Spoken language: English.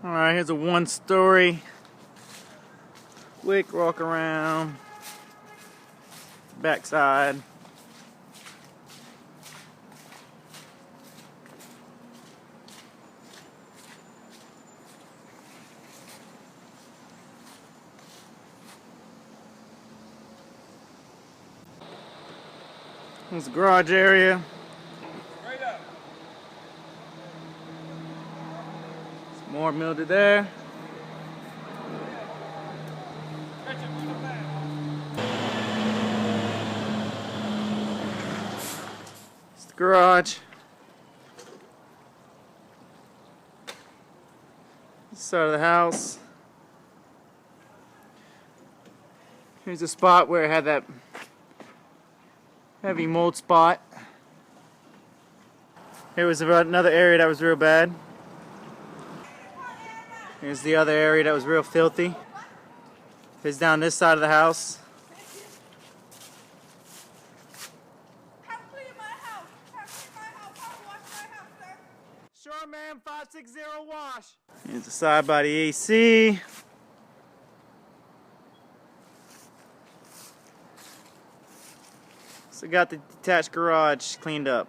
Alright, here's a one-story. Quick walk around. Backside. There's the garage area. Right up. Some more mildewed there. It's the garage. This side of the house. Here's a spot where it had that heavy mold spot. Here was another area that was real bad. Here's the other area that was real filthy. Here's down this side of the house. Sure, ma'am. 560 wash. Here's the side by the AC. So got the detached garage cleaned up.